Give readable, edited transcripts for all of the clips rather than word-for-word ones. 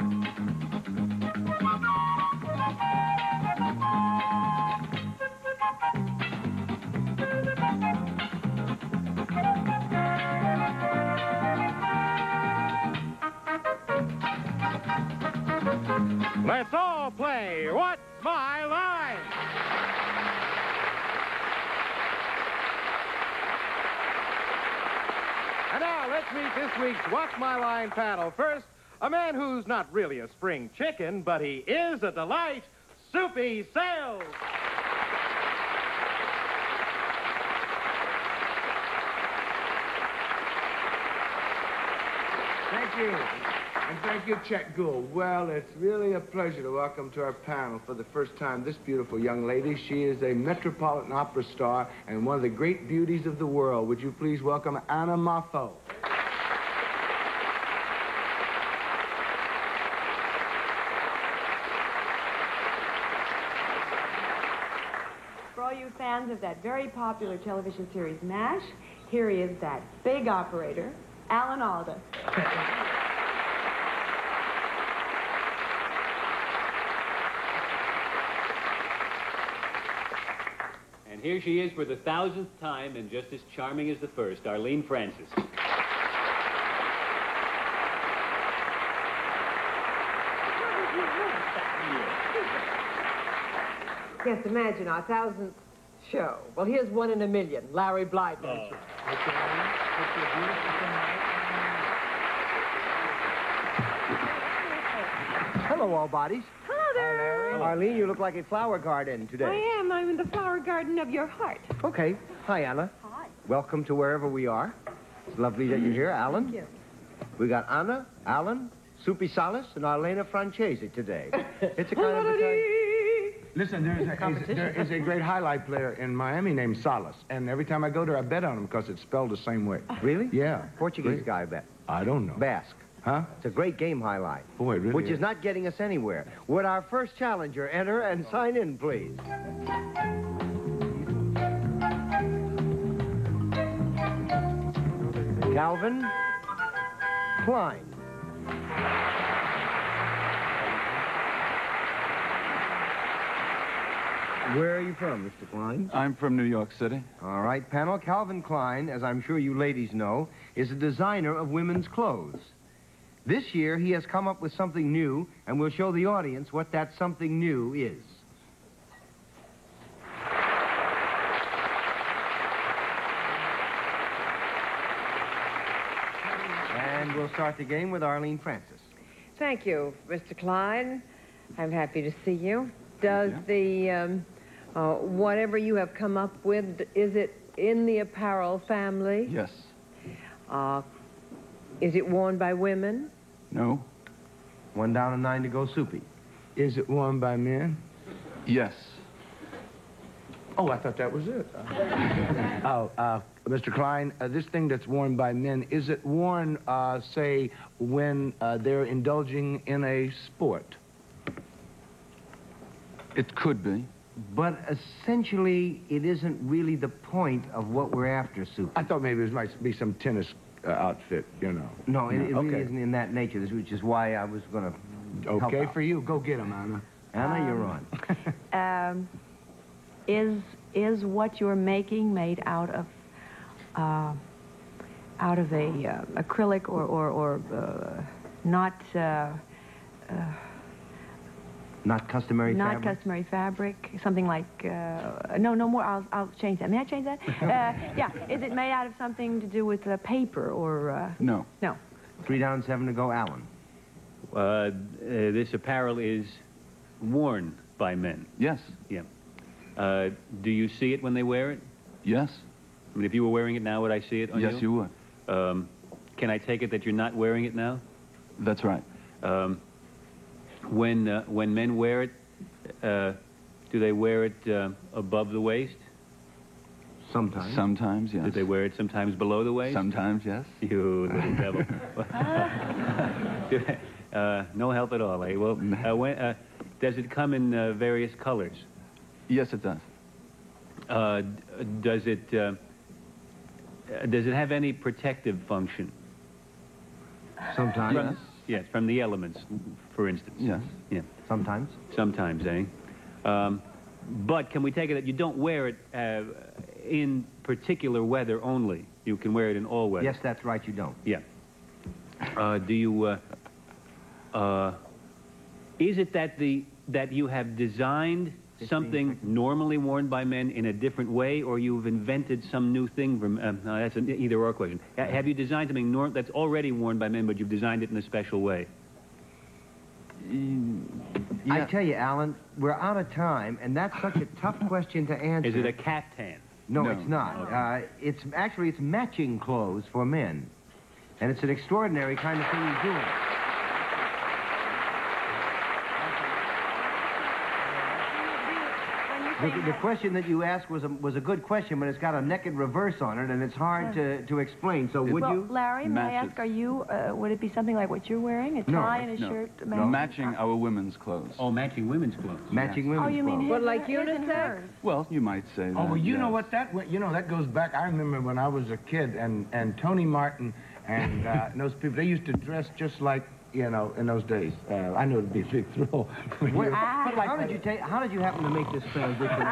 Let's all play What's My Line? And now, let's meet this week's What's My Line panel. First, a man who's not really a spring chicken, but he is a delight, Soupy Sales. Thank you. And thank you, Chet Gould. Well, it's really a pleasure to welcome to our panel for the first time this beautiful young lady. She is a Metropolitan Opera star and one of the great beauties of the world. Would you please welcome Anna Moffo? For all you fans of that very popular television series, MASH, here he is, that big operator, Alan Alda. And here she is for the 1000th time, and just as charming as the first, Arlene Francis. Can't imagine our 1000th show. Well, here's one in a million, Larry Blythe. Hello, all bodies. Hello there. Arlene, you look like a flower garden today. I am. I'm in the flower garden of your heart. Okay. Hi, Anna. Hi. Welcome to wherever we are. It's lovely that you're here, Alan. Thank you. We got Anna, Alan, Soupy Salas, and Arlena Francese today. It's a kind of a... Listen, there is a great highlight player in Miami named Salas, and every time I go there, I bet on him because it's spelled the same way. Really? Yeah. Portuguese Great. guy, I bet. I don't know. Basque. Huh? It's a great game highlight. Boy, it really Which is not getting us anywhere. Would our first challenger enter and sign in, please? Calvin Klein. Where are you from, Mr. Klein? I'm from New York City. All right, panel. Calvin Klein, as I'm sure you ladies know, is a designer of women's clothes. This year, he has come up with something new, and we'll show the audience what that something new is. And we'll start the game with Arlene Francis. Thank you, Mr. Klein. I'm happy to see you. Does the, whatever you have come up with, is it in the apparel family? Yes. Is it worn by women? No. 1 down and 9 to go, Soupy. Is it worn by men? Yes. Oh, I thought that was it. Mr. Klein, this thing that's worn by men, is it worn, say, when they're indulging in a sport? It could be. But essentially, it isn't really the point of what we're after, Soupy. I thought maybe it might be some tennis outfit, you know. No, it really Okay. isn't in that nature, which is why I was going to help Okay out. for you. Go get him, Anna. Anna, you're on. Is what you're making made out of a acrylic or not Not customary not fabric? customary fabric, something like no more. I'll change that. May I change that? Yeah. Is it made out of something to do with paper or? No. No. 3 down, 7 to go, Alan. This apparel is worn by men. Yes. Yeah. Do you see it when they wear it? Yes. I mean, if you were wearing it now, would I see it on you? Yes, you would. Can I take it that you're not wearing it now? That's right. When men wear it, do they wear it above the waist? Sometimes. Sometimes, yes. Do they wear it sometimes below the waist? Sometimes, yes. You little devil. No help at all, eh? Well, does it come in various colors? Yes, it does. Does it have any protective function? Sometimes. Yes. Yes, from the elements, for instance. Yes. Yeah. Sometimes. Sometimes, eh? But can we take it that you don't wear it in particular weather only? You can wear it in all weather. Yes, that's right, you don't. Yeah. Do you, is it that you have designed something normally worn by men in a different way, or you've invented some new thing from, that's an either-or question. Have you designed something that's already worn by men, but you've designed it in a special way? I tell you, Alan, we're out of time, and that's such a tough question to answer. Is it a caftan? No, No. it's not. It's matching clothes for men. And it's an extraordinary kind of thing he's doing. The question that you asked was a good question, but it's got a naked reverse on it, and it's hard to explain. So would Well, you? Larry, may I Matches. ask, are you, would it be something like what you're wearing? A No, tie and a No. shirt? Matching our women's clothes. Oh, matching women's clothes. Matching women's Oh, you mean clothes. What, like his and unisex? hers? Well, you might say that. Oh, well, you know yes. what that goes back. I remember when I was a kid, and Tony Martin and those people, they used to dress just like, you know, in those days. I know it'd be a big throw. How did you happen to make this transition?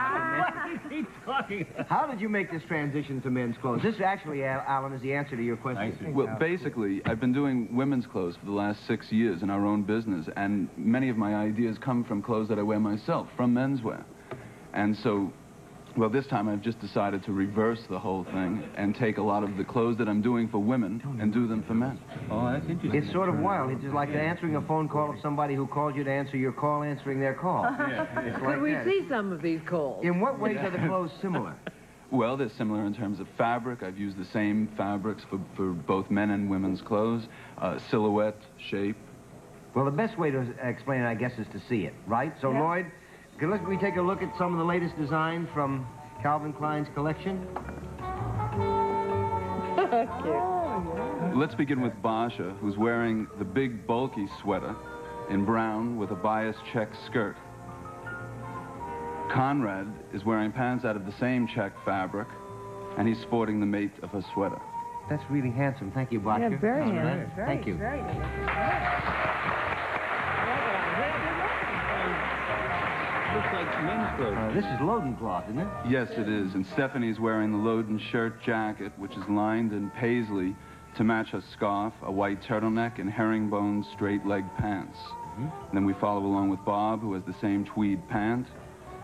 How did you make this transition to men's clothes? This actually, Alan, is the answer to your question. Well, basically, I've been doing women's clothes for the last 6 years in our own business, and many of my ideas come from clothes that I wear myself, from menswear. And so, well, this time I've just decided to reverse the whole thing and take a lot of the clothes that I'm doing for women and do them for men. Oh, that's interesting. It's sort of wild. It's just like answering a phone call of somebody who called you to answer your call, answering their call. It's Could like we that. see some of these calls? In what ways are the clothes similar? Well, they're similar in terms of fabric. I've used the same fabrics for both men and women's clothes. Silhouette, shape. Well, the best way to explain it, I guess, is to see it, right? So, Lloyd, can we take a look at some of the latest designs from Calvin Klein's collection? Let's begin with Basha, who's wearing the big, bulky sweater in brown with a bias check skirt. Conrad is wearing pants out of the same check fabric, and he's sporting the mate of her sweater. That's really handsome. Thank you, Butcher. Yeah, very That's handsome. right. Thank you. Very good. Looks like men's clothes. This is Lodencloth, isn't it? Yes, it is. And Stephanie's wearing the Loden shirt jacket, which is lined in paisley to match her scarf, a white turtleneck, and herringbone straight-leg pants. And then we follow along with Bob, who has the same tweed pant.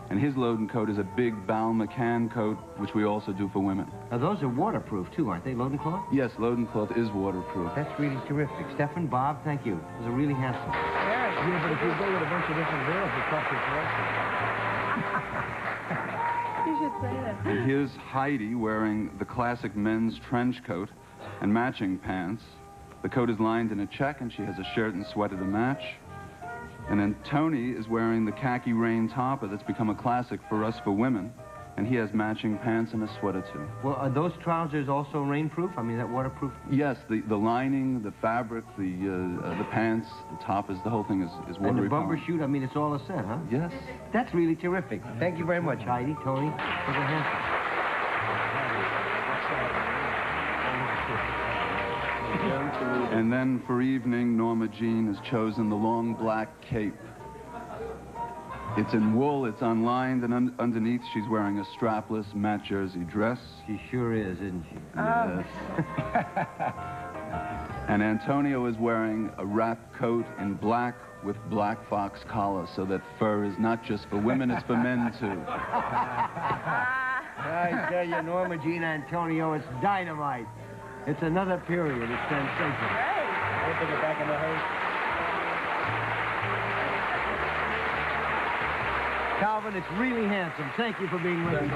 And his Loden coat is a big Bal McCann coat, which we also do for women. Now, those are waterproof, too, aren't they, Lodencloth? Yes, Lodencloth is waterproof. That's really terrific. Stefan, Bob, thank you. Those are really handsome. Yeah, but if you go with a bunch of different girls, it costs you You should say that. And here's Heidi wearing the classic men's trench coat and matching pants. The coat is lined in a check, and she has a shirt and sweater to match. And then Tony is wearing the khaki rain topper that's become a classic for us for women, and he has matching pants and a sweater, too. Well, are those trousers also rainproof? I mean, is that waterproof? Yes, the lining, the fabric, the pants, the toppers, the whole thing is water And the bumper repellent. chute, I mean, it's all a set, huh? Yes. That's really terrific. Thank you very much, Heidi, Tony. Those are handsome. And then for evening, Norma Jean has chosen the long black cape. It's in wool, it's unlined, and underneath she's wearing a strapless matte jersey dress. She sure is, isn't she? Yes. And Antonio is wearing a wrap coat in black with black fox collar, so that fur is not just for women, it's for men, too. I tell you, Norma Jean Antonio, it's dynamite. It's another period. It's sensational. Open the back of the house. Calvin, it's really handsome. Thank you for being with me.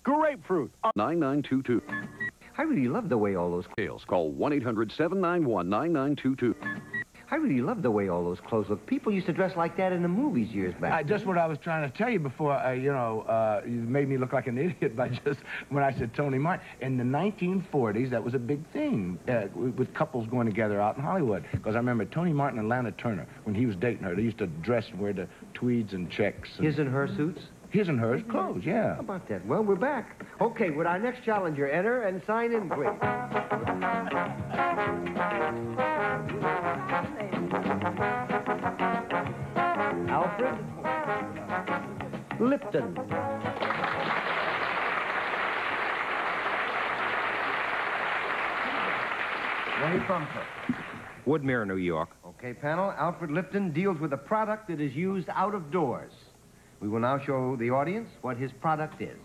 Grapefruit. 9922. I really love the way all those... Call 1-800-791-9922. I really really love the way all those clothes look. People used to dress like that in the movies years back. Just what I was trying to tell you before, you made me look like an idiot by just when I said Tony Martin. In the 1940s, that was a big thing with couples going together out in Hollywood. Because I remember Tony Martin and Lana Turner, when he was dating her, they used to dress and wear the tweeds and checks. His and her suits? His and hers clothes, yeah. How about that? Well, we're back. Okay, with our next challenger, enter and sign in, please. Alfred Lipton. Where are you from, sir? Woodmere, New York. Okay, panel. Alfred Lipton deals with a product that is used out of doors. We will now show the audience what his product is.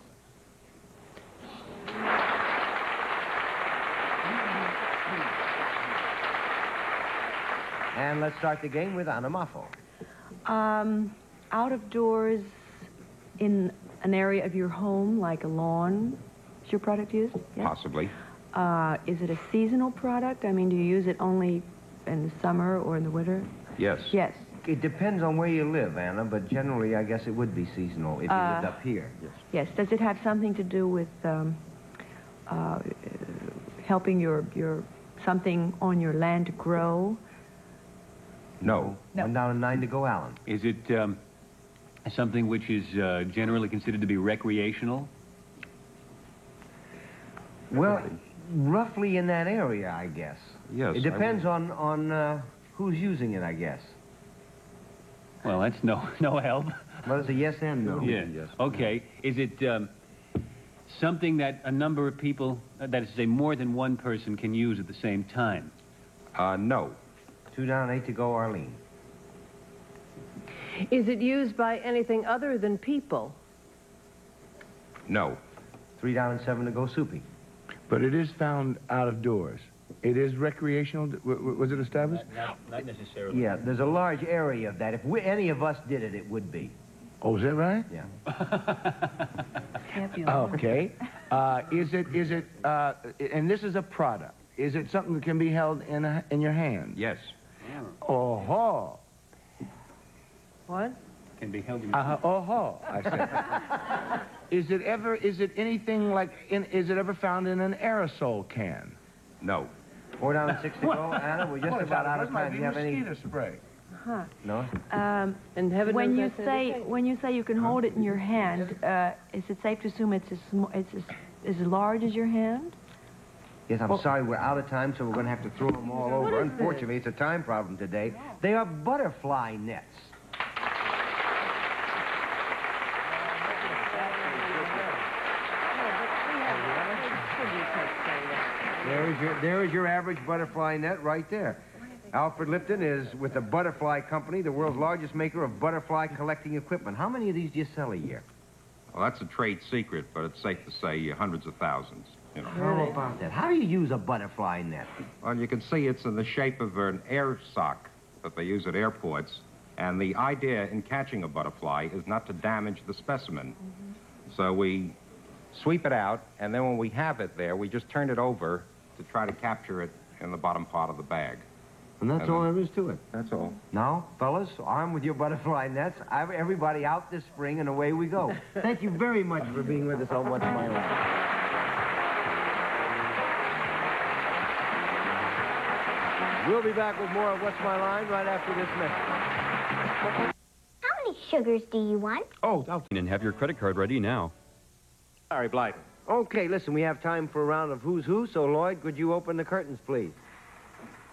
And let's start the game with Anna Moffo. Out of doors in an area of your home, like a lawn, is your product used? Yes? Possibly. Is it a seasonal product? I mean, do you use it only in the summer or in the winter? Yes. Yes. It depends on where you live, Anna, but generally I guess it would be seasonal if you lived up here. Yes. Does it have something to do with helping your something on your land to grow? No. No. 1 down and 9 to go, Alan. Is it something which is generally considered to be recreational? Well, roughly in that area, I guess. Yes. It depends on who's using it, I guess. Well, that's no help. Well, it's a yes and no. Yeah. Yes. Okay. Is it something that a number of people, that is to say more than one person, can use at the same time? No. 2 down, 8 to go, Arlene. Is it used by anything other than people? No. 3 down and 7 to go, Soupy. But it is found out of doors. It is recreational. Was it established? Not necessarily. Yeah, there's a large area of that. If any of us did it, it would be. Oh, is that right? Yeah. Okay. Is it, and this is a product. Is it something that can be held in your hand? Yes. Oh-ho. What? Can be held in... Oh-ho, I said. Is it anything like, is it ever found in an aerosol can? No. 4 down and 6 to go, Anna. We're just about out of time. Do you have any? Mosquito spray. Huh. No? And heaven When knows you I said the same. when you say you can hold it in your hand, is it safe to assume it's as large as your hand? Yes, I'm sorry, we're out of time, so we're going to have to throw them all over. Unfortunately, it's a time problem today. They are butterfly nets. There is your average butterfly net right there. Alfred Lipton is with the Butterfly Company, the world's largest maker of butterfly collecting equipment. How many of these do you sell a year? Well, that's a trade secret, but it's safe to say hundreds of thousands. You know. How about that? How do you use a butterfly net? Well, you can see it's in the shape of an air sock that they use at airports. And the idea in catching a butterfly is not to damage the specimen. So we sweep it out, and then when we have it there, we just turn it over to try to capture it in the bottom part of the bag. And that's all there is to it. That's all. Now, fellas, armed with your butterfly nets, I have everybody out this spring, and away we go. Thank you very much for being with us on What's My Line. We'll be back with more of What's My Line right after this message. How many sugars do you want? Oh, and have your credit card ready now. Larry Blyton. Okay, listen, we have time for a round of Who's Who, so Lloyd, could you open the curtains, please?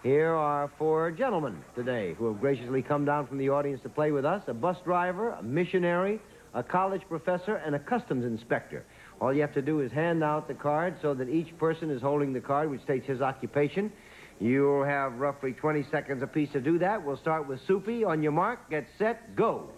Here are 4 gentlemen today who have graciously come down from the audience to play with us: a bus driver, a missionary, a college professor, and a customs inspector. All you have to do is hand out the card so that each person is holding the card, which states his occupation. You'll have roughly 20 seconds apiece to do that. We'll start with Soupy. On your mark, get set, go.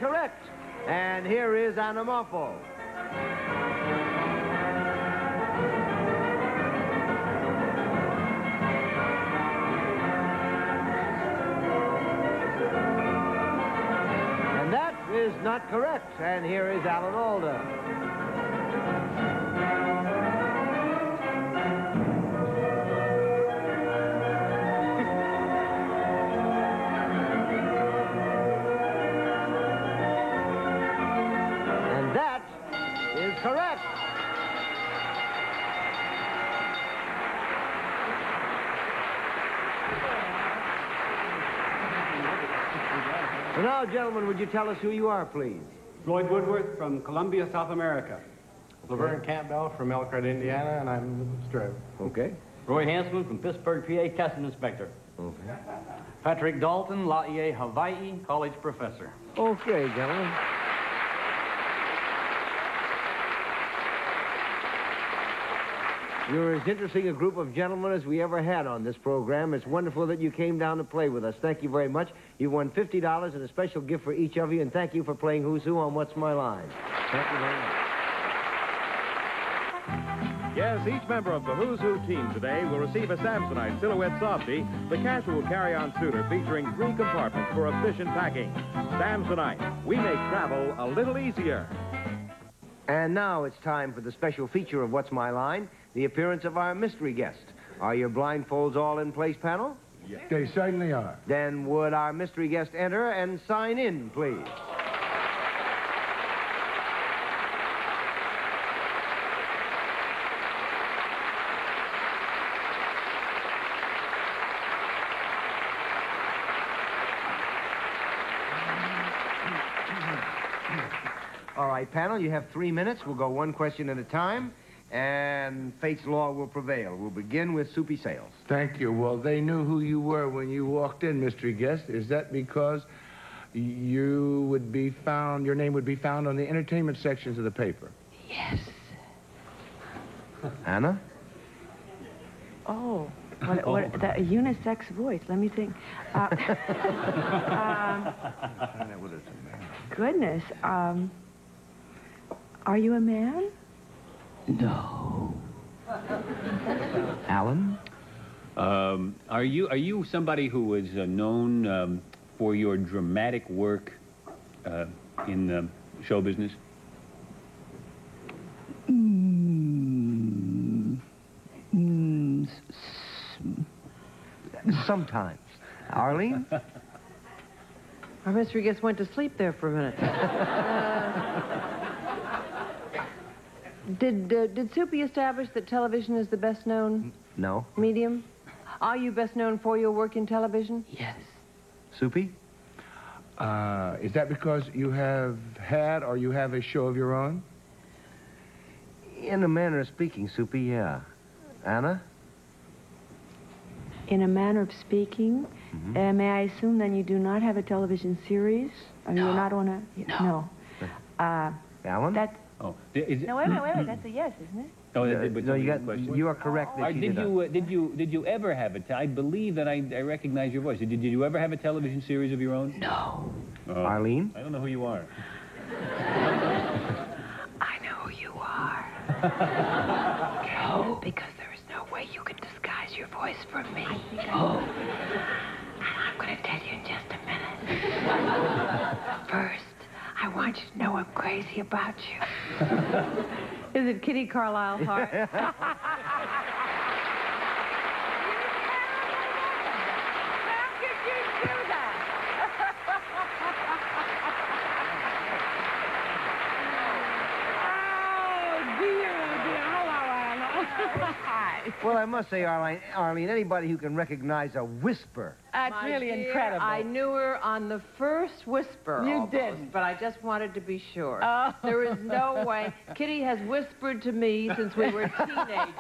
correct. And here is Anamorpho. And that is not correct. And here is Alan Alda. Correct. And now, gentlemen, would you tell us who you are, please? Floyd Woodworth from Columbia, South America. Laverne Campbell from Elkhart, Indiana, and I'm with Australia. Okay. Roy Hansman from Pittsburgh, PA, Customs Inspector. Okay. Patrick Dalton, Laie, Hawaii, College Professor. Okay, gentlemen. You're as interesting a group of gentlemen as we ever had on this program. It's wonderful that you came down to play with us. Thank you very much. You won $50 and a special gift for each of you, and thank you for playing Who's Who on What's My Line. Thank you very much. Yes, each member of the Who's Who team today will receive a Samsonite Silhouette Softy, the casual carry-on suitor featuring 3 compartments for efficient packing. Samsonite, we make travel a little easier. And now it's time for the special feature of What's My Line, the appearance of our mystery guest. Are your blindfolds all in place, panel? Yes. They certainly are. Then would our mystery guest enter and sign in, please? All right, panel, you have 3 minutes. We'll go 1 question at a time, and fate's law will prevail. We'll begin with Soupy Sales. Thank you. Well, they knew who you were when you walked in, mystery guest. Is that because you would be found, your name would be found on the entertainment sections of the paper? Yes. Anna? Oh, what that unisex voice. Let me think. Goodness. Are you a man? No. Alan? Are you somebody who is known for your dramatic work in show business? Sometimes. Arlene? Our mystery guest went to sleep there for a minute. Did Soupy establish that television is the best known No. medium? Are you best known for your work in television? Yes. Soupy? Is that because you have had or you have a show of your own? In a manner of speaking, Soupy, yeah. Anna? In a manner of speaking, may I assume then you do not have a television series? Or you're not on a... No. Alan? That... Oh, No, wait a minute. That's a yes, isn't it? Oh, no, you are correct. That Did you ever have it? I believe that I recognize your voice. Did you ever have a television series of your own? No. Arlene? I don't know who you are. I know who you are. No, because there is no way you can disguise your voice from me. Oh. And I'm going to tell you in just a minute. First, I want you to know I'm crazy about you. Is it Kitty Carlisle Hart? How could you do that? Oh, dear, oh, dear. Hello, Anna. Hi. Well, I must say, Arlene, anybody who can recognize a whisper. That's My really dear, incredible. I knew her on the first whisper. You almost, did. but I just wanted to be sure. Oh. There is no way. Kitty has whispered to me since we were teenagers.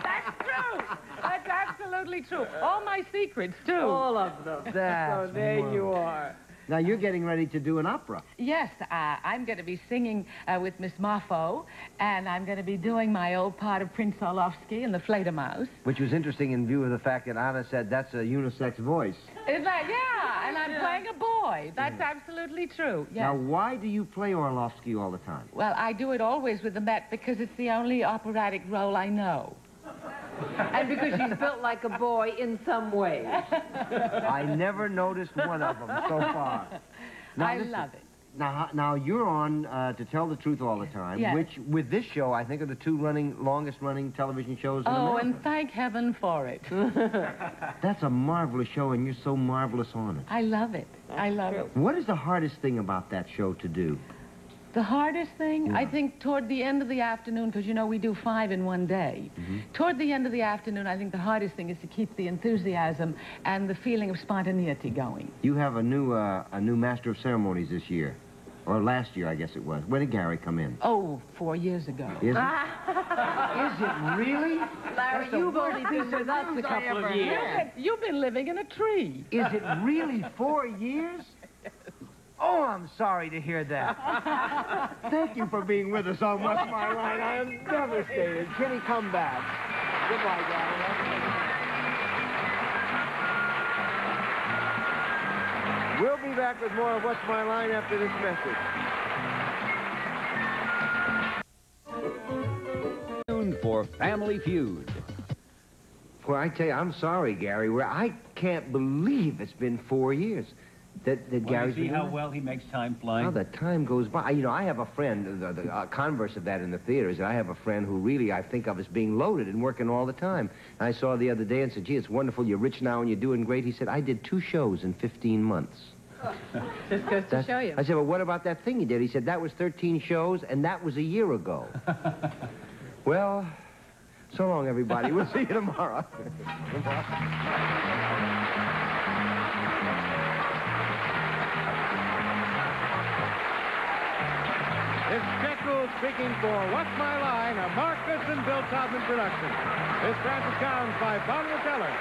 That's true. That's absolutely true. All my secrets, too. All of them. That's So there you are. Now, you're getting ready to do an opera. Yes, I'm going to be singing with Miss Marfo, and I'm going to be doing my old part of Prince Orlovsky in The Fledermaus. Which was interesting in view of the fact that Anna said that's a unisex voice. Is that, yeah, and I'm playing a boy. That's absolutely true. Yes. Now, why do you play Orlovsky all the time? Well, I do it always with the Met because it's the only operatic role I know. And because she's built like a boy in some ways. I never noticed one of them so far. Now, I love it. Now you're on To Tell the Truth All the Time, Yes. which, with this show, I think are the two longest-running television shows in America. Oh, and thank heaven for it. That's a marvelous show, and you're so marvelous on it. I love it. I love it. What is the hardest thing about that show to do? The hardest thing, I think, toward the end of the afternoon, because, you know, we do 5 in one day. Toward the end of the afternoon, I think the hardest thing is to keep the enthusiasm and the feeling of spontaneity going. You have a new Master of Ceremonies this year. Or last year, I guess it was. When did Gary come in? Oh, 4 years ago. Is it? Is it really? Larry, you've only been with us a couple of years. You've been living in a tree. Is it really 4 years? Oh, I'm sorry to hear that. Thank you for being with us on What's My Line. I am devastated. Can he come back? Goodbye, Gary. We'll be back with more of What's My Line after this message. For Family Feud. Well, I tell you, I'm sorry, Gary. I can't believe it's been 4 years. That Gary's see been how doing well he makes time flying? How the time goes by. You know, I have a friend, the converse of that in the theater is that I have a friend who really I think of as being loaded and working all the time. I saw the other day and said, gee, it's wonderful. You're rich now and you're doing great. He said, I did 2 shows in 15 months. Just goes to show you. I said, well, what about that thing you did? He said, that was 13 shows, and that was a year ago. Well, so long, everybody. We'll see you tomorrow. It's Chet Gould speaking for What's My Line, a Mark Goodson, Bill Taubman production. This Francis Downs by Bonnie Teller.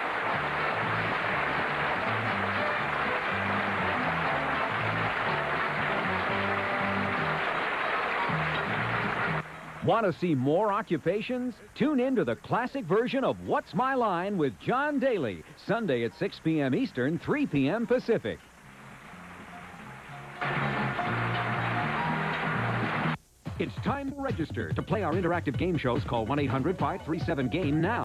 Want to see more occupations? Tune in to the classic version of What's My Line with John Daly, Sunday at 6 p.m. Eastern, 3 p.m. Pacific. It's time to register. To play our interactive game shows, call 1-800-537-GAME now.